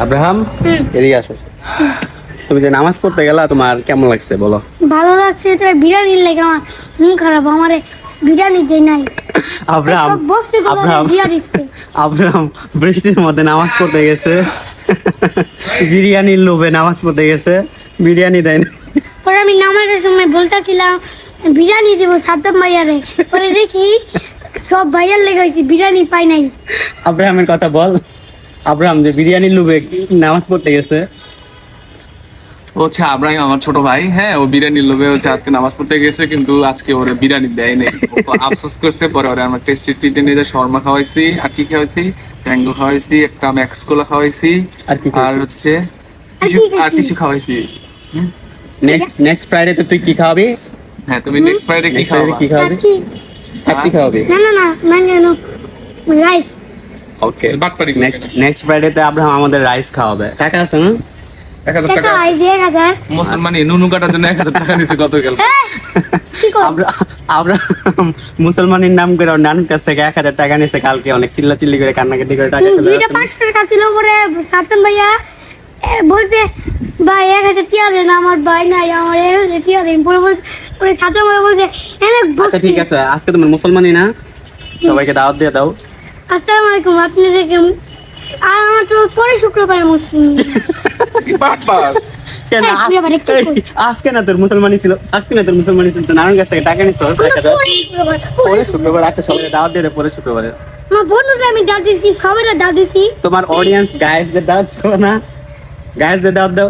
Abraham, এদিকে আসো। তুমি যে নামাজ পড়তে গেলা, তোমার কেমন লাগছে বলো? ভালো লাগছে। তো বিরিয়ানির লেগে আমার মন খারাপ, আমারে বিরিয়ানি দেয় নাই। আব্রাহাম সব বসতে আব্রাহাম দিয়া দিচ্ছে। আব্রাহাম বৃষ্টির মধ্যে নামাজ পড়তে গেছে, বিরিয়ানির লোভে নামাজ পড়তে গেছে, বিরিয়ানি দেয় না। পরে আমি নামাজের সময় বলতেছিলাম বিরিয়ানি দেবো সাদ্দাম ভাইয়ারে, পরে দেখি সব ভাইয়ার লেগে হয়েছে, বিরিয়ানি পাই নাই। আব্রাহামের কথা বল। আব্রাহাম যে বিরিয়ানির লোভে নামাজ পড়তে গেছে। হচ্ছে আব্রাহিম আমার ছোট ভাই, হ্যাঁ ও বিরিয়ানির লোভে হচ্ছে আজকে নামাজ পড়তে গেছে, কিন্তু আজকে ওরে বিরিয়ানি দেয় নাই। ও আফসোস করছে। পরে ওরে আমরা টেস্টি ট্রিটে নিয়ে যে শর্মা খাওয়াইছি, আর কি খাওয়াইছি, ট্যাঙ্গো খাওয়াইছি, একটা ম্যাক্স কোলা খাওয়াইছি, আর কি আর হচ্ছে আর কি আর খাইছি? কিছু খাওয়াইছি। নেক্সট ফ্রাইডে তো তুই কি খাওয়াবি? হ্যাঁ, তুমি নেক্সট ফ্রাইডে কি নেক্সট ফ্রাইডে খাওয়াবা? কি খাওয়াবি? খাচ্ছি। কাচ্চি খাওয়াবি? না না না, মানে রাইস। ওকে, বাটপারি নেক্সট ফ্রাইডেতে আব্রাহাম আমাদের রাইস খাওয়াবে। টাকা আছে না? 1000 টাকা টাকা আই দিয়ে 1000। মুসলমানি নুনু কাটার জন্য 1000 টাকা নিচ্ছে গতকাল। কি কর? আব্রাহাম মুসলমানের নাম করে ওর নানুর কাছ থেকে 1000 টাকা নিয়েছে কালকে, অনেক চিল্লাচিল্লি করে কান্নাকাটি করে টাকা চলে দুইটা আসছে। 500 টাকা ছিল, পরে সাদ্দাম ভাইয়া বলছে ভাই 1000 টিয়া দেন, আমার ভাই নাই, আমার 1000 টিয়া দেন। পরে সাদ্দাম ভাইয়া বলছে এনে আচ্ছা বসতে। ঠিক আছে, আজকে তোমার মুসলমানি না, সবাইকে দাওয়াত দিয়ে দাও। আসসালামু আলাইকুম, আপনাদের কেমন? আর আমার তো পরে শুক্রবারে মুসলিম। বাটপার কেন এই, ঘুরে বেড়া, কি করছিস? আজকে না তোর মুসলমানি ছিল, তো নানুর কাছ থেকে টাকা নিছো 1000। পরে শুক্রবার, পরে শুক্রবার, আচ্ছা সবাইকে দাওয়াত দিয়ে দে পরে শুক্রবারে। আমার বন্ধুকে আমি দাও দিয়েছি, সবাই দাও দিয়েছি। তোমার অডিয়েন্স গাইসদের দাওয়াত দাও না, গাইসদের দাওয়াত দাও।